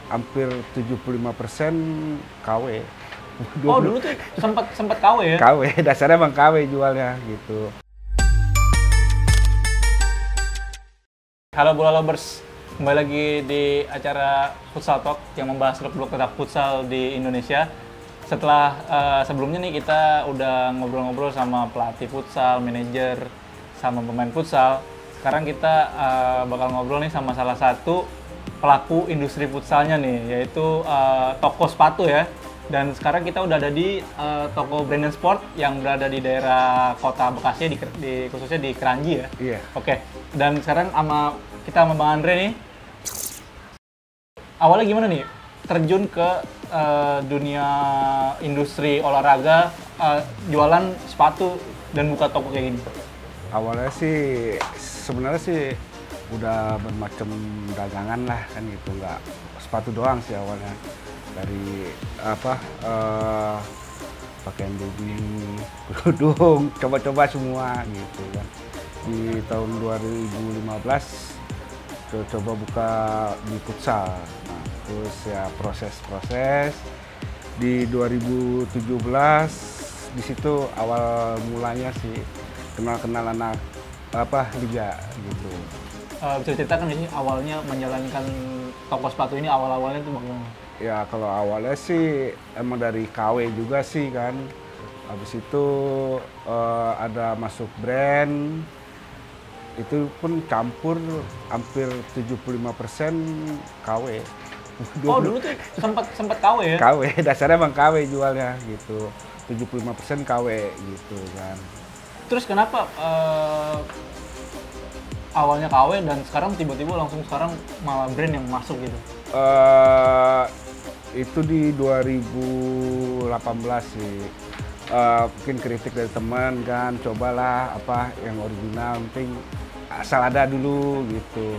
hampir 75% KW. Oh, dulu tuh sempat KW ya? KW, dasarnya emang KW jualnya gitu. Halo Bola Lovers, kembali lagi di acara Futsal Talk yang membahas seluk-beluk tentang futsal di Indonesia. Setelah sebelumnya nih kita udah ngobrol-ngobrol sama pelatih futsal, manajer, sama pemain futsal. Sekarang kita bakal ngobrol nih sama salah satu pelaku industri futsalnya nih, yaitu toko sepatu ya. Dan sekarang kita udah ada di toko Brandon Sport yang berada di daerah Kota Bekasi, khususnya di Kranji ya. Iya. Oke. Dan sekarang kita sama Bang Andre nih. Awalnya gimana nih terjun ke dunia industri olahraga, jualan sepatu dan buka toko kayak gini? Awalnya sih sebenarnya sih udah bermacam dagangan lah kan gitu, nggak sepatu doang sih awalnya. Dari pakaian baby, kerudung, coba-coba semua gitu kan. Di tahun 2015 coba buka di futsal. Nah, terus ya proses di 2017 di situ awal mulanya sih kenal anak liga gitu. Bisa ceritakan ini awalnya menjalankan toko sepatu ini awalnya itu bagaimana? Ya kalau awalnya sih emang dari KW juga sih kan. Habis itu ada masuk brand, itu pun campur hampir 75% KW. Oh dulu tuh sempat KW ya? KW, dasarnya emang KW jualnya gitu. 75% KW gitu kan. Terus kenapa awalnya KW dan sekarang tiba-tiba langsung sekarang malah brand yang masuk gitu? Itu di 2018 sih. Mungkin kritik dari teman kan, cobalah apa yang original, penting asal ada dulu gitu.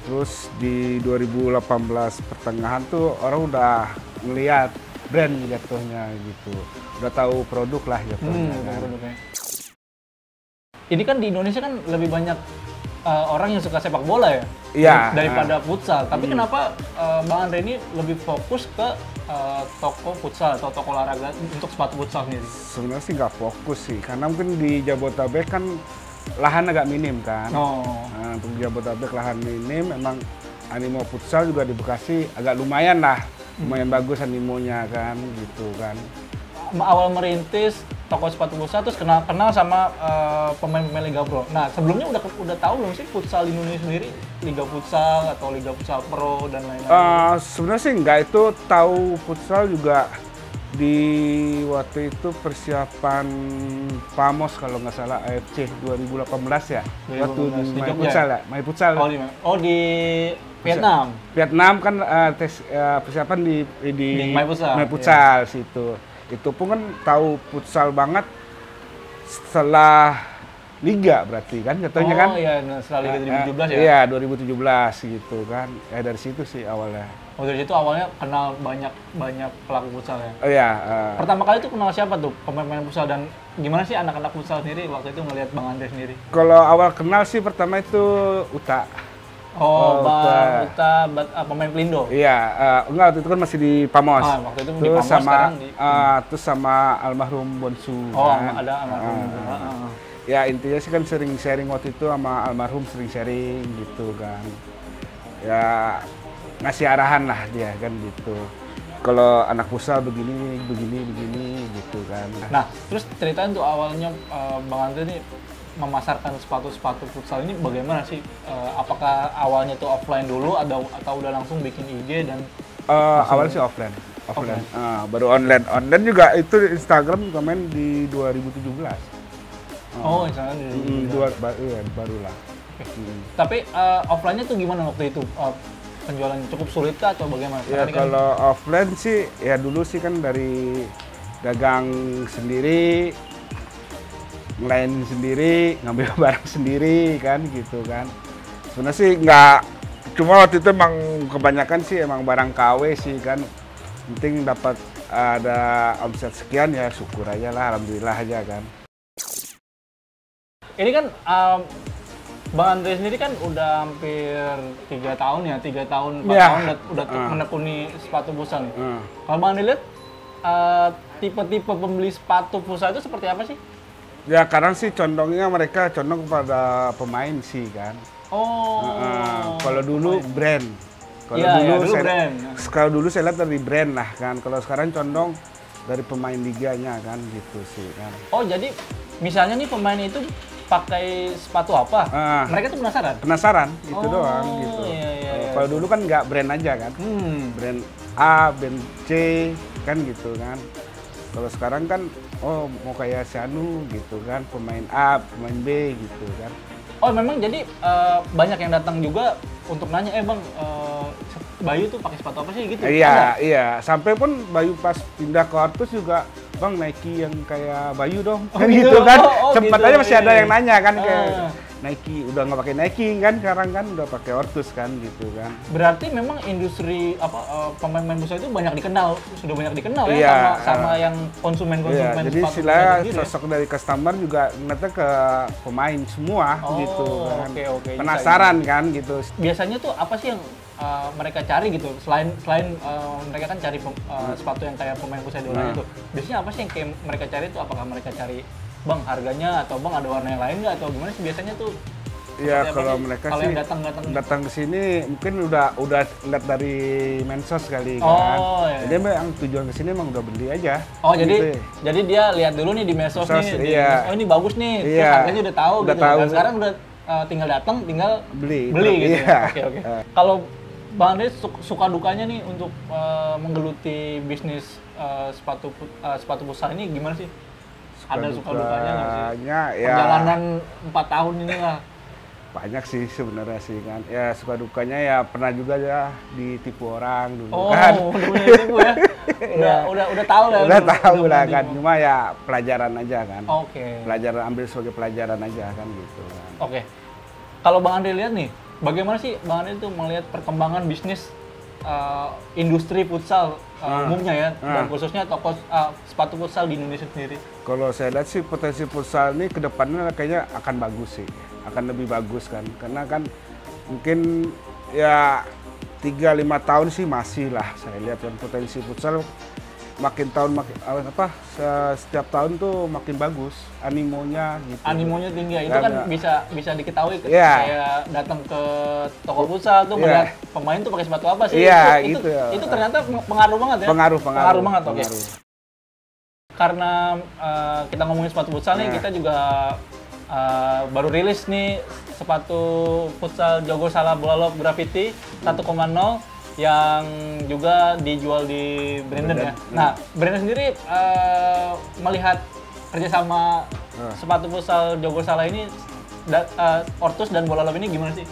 Terus di 2018 pertengahan tuh orang udah ngeliat brand jatuhnya gitu, udah tahu produk lah jatuhnya kan. Produknya. Ini kan di Indonesia kan lebih banyak orang yang suka sepak bola ya, Iya, daripada futsal. Tapi kenapa Bang Andre ini lebih fokus ke toko futsal atau toko olahraga untuk sepatu futsal sendiri? Sebenarnya sih nggak fokus sih, karena mungkin di Jabodetabek kan lahan agak minim kan. Nah, untuk Jabodetabek lahan minim, memang animo futsal juga di Bekasi agak lumayan lah, lumayan bagus animonya kan, gitu kan. Awal merintis toko sepatu futsal terus kenal sama pemain-pemain Liga Pro. Nah sebelumnya udah tahu belum sih futsal di Indonesia sendiri, Liga Futsal atau Liga Futsal Pro dan lain-lain? Sebenarnya sih enggak, itu tahu futsal juga di waktu itu persiapan PAMOS kalau nggak salah AFC 2018 ya. 2018, Waktu di main Jogja? futsal ya, main futsal. Di Vietnam. Vietnam kan tes persiapan di Main Futsal. Main Futsal situ. Itu pun kan tahu futsal banget setelah liga berarti kan jatuhnya kan. Oh iya, setelah Liga 2017 ya? Iya, 2017 gitu kan. Dari situ sih awalnya. Oh dari situ awalnya kenal banyak pelaku futsal ya? Oh iya. Pertama kali itu kenal siapa tuh pemain-pemain futsal dan gimana sih anak-anak futsal sendiri waktu itu ngelihat Bang Andre sendiri? Kalau awal kenal sih pertama itu Uta. Bang Uta pemain Pelindo? Iya, enggak waktu itu kan masih di PAMOS. Waktu itu di PAMOS, sekarang di... terus sama almarhum Bonsu. Ada almarhum. Ya intinya sih kan sering sharing waktu itu sama almarhum, sering sharing gitu kan. Ya ngasih arahan lah dia kan gitu. Kalau anak futsal begini gitu kan. Nah, terus ceritain tuh awalnya Bang Andre ini memasarkan sepatu futsal ini bagaimana sih? Apakah awalnya tuh offline dulu atau udah langsung bikin IG dan awalnya sih offline. Baru online juga itu Instagram juga main di 2017. Instagram di 2017. Barulah. Tapi offline-nya tuh gimana waktu itu? Penjualan cukup sulit kah atau bagaimana? Ya kalau offline sih ya dulu sih kan dari dagang sendiri, ngelain sendiri, ngambil barang sendiri kan gitu kan. Sebenarnya sih nggak, cuma waktu itu emang kebanyakan sih emang barang KW sih kan. Penting dapat ada omset sekian ya syukur aja lah, alhamdulillah aja kan. Ini kan Bang Andre sendiri kan udah hampir 3 tahun ya, 3 tahun, 4 Ya. tahun udah menekuni sepatu futsal nih. Hmm. Kalau Bang Andre lihat tipe-tipe pembeli sepatu futsal itu seperti apa sih? Ya kadang sih condongnya mereka condong kepada pemain sih kan. Oh. Kalau dulu brand. Iya, dulu brand. Kalau dulu saya lihat dari brand lah kan. Kalau sekarang condong dari pemain liganya kan gitu sih kan. Oh, jadi misalnya nih pemain itu pakai sepatu apa? Mereka tuh penasaran? Penasaran itu Oh, doang gitu. iya. Kalau dulu kan nggak brand aja kan. Brand A, brand C kan gitu kan. Kalau sekarang kan oh mau kayak si Anu gitu kan, pemain A, pemain B gitu kan. Oh, memang jadi banyak yang datang juga untuk nanya, Bang, Bayu tuh pakai sepatu apa sih gitu? Iya, iya. Sampai pun Bayu pas pindah ke Ortus juga, Bang Nike yang kayak Bayu dong. Oh, Kan gitu. gitu kan. Oh, Sempat gitu. aja masih ada Iya. yang nanya kan kayak Ah. Nike, udah nggak pakai Nike kan sekarang kan udah pakai Ortus kan gitu kan. Berarti memang industri pemain-pemain futsal itu banyak dikenal, sudah banyak dikenal Iya, ya sama yang konsumen-konsumen Iya, jadi sepatu istilahnya futsal sendiri ya? sosok dari customer juga ngeliatnya ke pemain semua Oh, gitu kan. oke. Penasaran kan gitu. Biasanya tuh apa sih yang mereka cari gitu, selain mereka kan cari sepatu yang kayak pemain futsal idola itu, biasanya apa sih yang kayak mereka cari itu? Apakah mereka cari, Bang, harganya, atau Bang ada warna yang lain nggak, atau gimana sih biasanya tuh? Ya Seperti apa kalau sih? mereka Kalau sih yang datang ke sini mungkin udah lihat dari mensos kali kan. Oh, iya. Jadi emang tujuan ke sini emang udah beli aja. Oh, gitu jadi ya. jadi dia lihat dulu nih di medsos Medsos, nih, iya. oh ini bagus nih, terus Iya. harganya udah tahu Udah gitu. tahu. Dan sekarang udah tinggal datang, tinggal Beli. gitu. Iya. Ya? Oke. Kalau Bang Andre suka dukanya nih untuk menggeluti bisnis sepatu futsal ini gimana sih? Ada suka dukanya nggak sih? Dukanya, ya Perjalanan 4 tahun ini lah. banyak sih sebenarnya sih kan. Ya suka dukanya ya pernah juga ya ditipu orang dulu Oh, kan. udah punya ibu ya? Udah tahu lah. Udah tahu lah pernah kan. tipu. Cuma ya pelajaran aja kan. Oke. Pelajaran, ambil sebagai pelajaran aja kan gitu kan. Oke. Kalau Bang Andre lihat nih, bagaimana sih Bang Andre itu melihat perkembangan bisnis industri futsal umumnya ya, dan khususnya toko sepatu futsal di Indonesia sendiri? Kalau saya lihat sih potensi futsal ini ke depannya kayaknya akan bagus sih. Akan lebih bagus kan. Karena kan mungkin ya 3-5 tahun sih masih lah saya lihat kan potensi futsal makin tahun setiap tahun tuh makin bagus animonya gitu. Animonya tinggi ya, itu Dan, kan bisa diketahui ketika Iya. saya datang ke toko futsal tuh Iya. melihat pemain tuh pakai sepatu apa sih? Iya, itu, gitu ya. itu ternyata pengaruh banget ya. Pengaruh banget, oke. pengaruh. Karena kita ngomongin sepatu futsal nih, kita juga baru rilis nih sepatu futsal Jogor Sala Bola Lop Graffiti 1.0 yang juga dijual di Brandon ya. Nah, Brandon sendiri melihat kerjasama sepatu futsal Jogor Sala ini, Ortus dan Bola Lop ini gimana sih?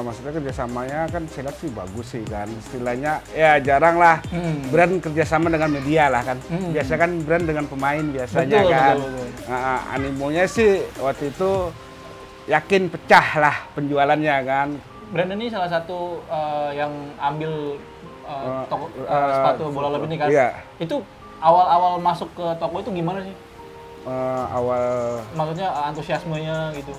Maksudnya kerjasamanya kan saya lihat sih bagus sih kan. Istilahnya ya jarang lah brand kerjasama dengan media lah kan. Biasa kan brand dengan pemain biasanya Betul, kan. betul. Animonya sih waktu itu yakin pecah lah penjualannya kan. Brandon ini salah satu yang ambil toko sepatu Bola Lop ini kan. Iya. Itu awal-awal masuk ke toko itu gimana sih? Awal Maksudnya antusiasmenya gitu.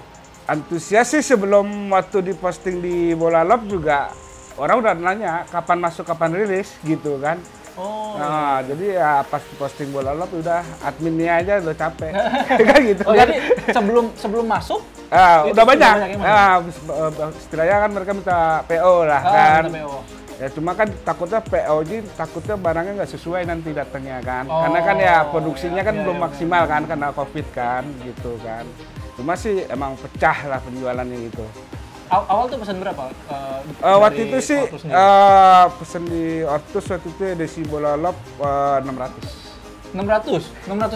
antusias sih sebelum waktu diposting di Bola Lop juga orang udah nanya kapan masuk kapan rilis gitu kan. Oh. Nah, jadi ya pas posting Bola Lop udah adminnya aja udah capek. Kan gitu Oh, kan. jadi sebelum masuk itu Udah banyak. yang mana? Istilahnya kan mereka minta PO lah Ah, kan. minta PO. Ya cuma kan takutnya PO ini takutnya barangnya nggak sesuai nanti datangnya kan. Oh, Karena kan ya produksinya kan iya, belum iya, maksimal kan karena Covid kan gitu kan. Cuma sih emang pecah lah penjualannya gitu. Awal tuh pesan berapa? Waktu dari itu sih Ortus sendiri? pesen di Ortus waktu itu edisi Bola Lop 600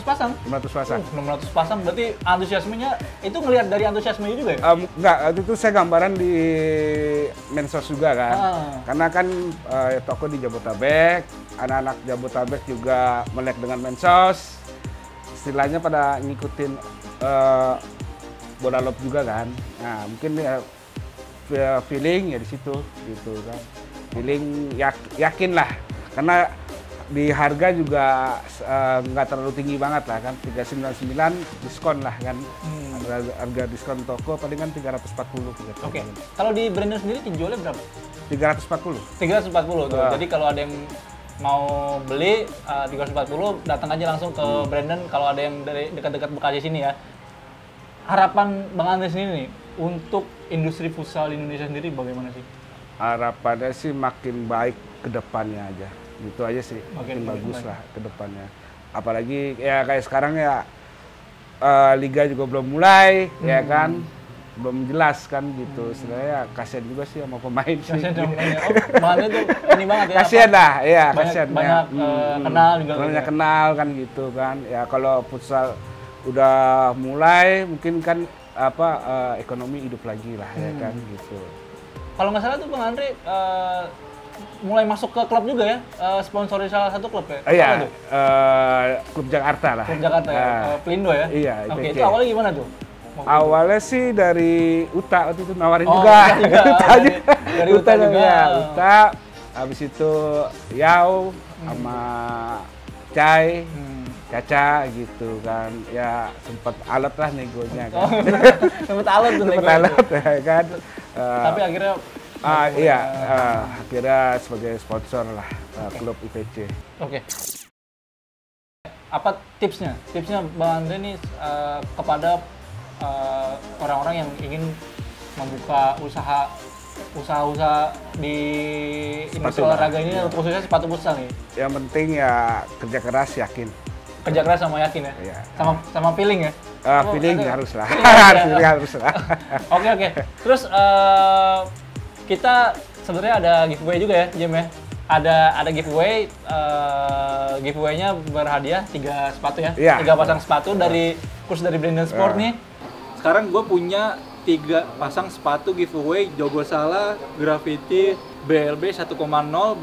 pasang. 600 pasang. 600 pasang berarti antusiasmenya itu ngelihat dari antusiasmenya juga ya? Enggak, waktu itu saya gambaran di Mensos juga kan. Karena kan toko di Jabotabek, anak-anak Jabotabek juga melek dengan Mensos. Istilahnya pada ngikutin Bola Lop juga kan. Nah, mungkin ya feeling ya di situ gitu kan. Feeling yakin lah. Karena di harga juga nggak terlalu tinggi banget lah kan, 399 diskon lah kan. Harga diskon toko palingan 340 gitu. Oke. Kalau di Brandon sendiri dijualnya berapa? 340. 340 tuh. Jadi kalau ada yang mau beli 340 datang aja langsung ke Brandon kalau ada yang dari dekat-dekat Bekasi sini ya. Harapan Bang Andre sendiri nih untuk industri futsal di Indonesia sendiri bagaimana sih? Harapannya sih makin baik ke depannya aja. Gitu aja sih. Makin bagus baik lah ke depannya. Apalagi ya kayak sekarang ya liga juga belum mulai ya kan. Belum jelas kan gitu. Sebenarnya kasihan juga sih sama pemain sih. Kasihan sama pemainnya. Oh, pemainnya tuh ini banget ya. Kasihan lah, iya kasihan. Banyak kenal juga. Banyak kenal kan gitu kan. Ya kalau futsal udah mulai mungkin kan ekonomi hidup lagi lah ya kan gitu. Kalau nggak salah tuh Bang Andre mulai masuk ke klub juga ya, sponsori salah satu klub ya? Iya, klub Jakarta lah. Klub Jakarta ya, Pelindo ya? Iya, Oke, itu awalnya gimana tuh? Awalnya sih dari Uta waktu itu nawarin Oh, juga. dari Uta juga. Ya, Uta. Habis itu Yao sama Cai, Caca gitu kan. Ya sempat alat lah negonya kan. Sempet alat tuh Sempat alat ya kan. Tapi akhirnya akhirnya sebagai sponsor lah klub IPC. Oke. Apa tipsnya? Tipsnya Bang Andre nih kepada orang-orang yang ingin membuka usaha di industri olahraga ini, khususnya sepatu futsal nih. Yang penting ya kerja keras, yakin. Kerja keras sama yakin ya? Iya. Sama feeling ya? Feeling harus lah. Feeling harus lah. Oke. Terus kita sebenarnya ada giveaway juga ya, Jim ya? Ada giveaway, giveaway-nya berhadiah 3 sepatu ya? Iya. 3 pasang sepatu dari kurs dari Brandon Sport nih. Sekarang gue punya 3 pasang sepatu giveaway Jogosala Graffiti BLB 1.0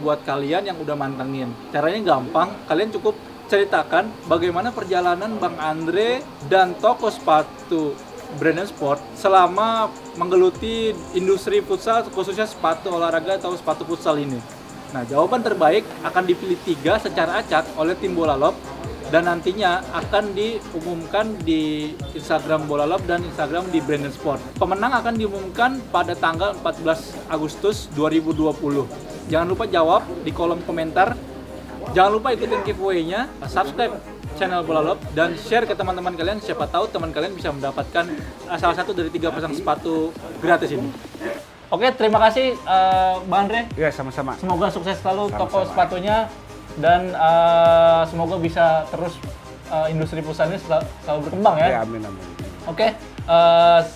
buat kalian yang udah mantengin. Caranya gampang, kalian cukup ceritakan bagaimana perjalanan Bang Andre dan toko sepatu Brandon Sport selama menggeluti industri futsal, khususnya sepatu olahraga atau sepatu futsal ini. Nah, jawaban terbaik akan dipilih 3 secara acak oleh tim Bola Lob dan nantinya akan diumumkan di Instagram Bola Lob dan Instagram di Brandon Sport. Pemenang akan diumumkan pada tanggal 14 Agustus 2020. Jangan lupa jawab di kolom komentar. Jangan lupa ikutin giveaway-nya, subscribe channel Bola Lob dan share ke teman-teman kalian. Siapa tahu teman kalian bisa mendapatkan salah satu dari 3 pasang sepatu gratis ini. Oke, terima kasih Bang Andre. Ya, sama-sama. Semoga sukses selalu toko sepatunya dan semoga bisa terus industri futsal ini selalu berkembang ya. Ya, amin. Oke,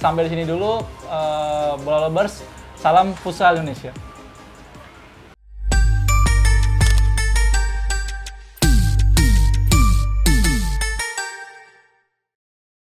sampai di sini dulu Bola Lobers. Salam futsal Indonesia.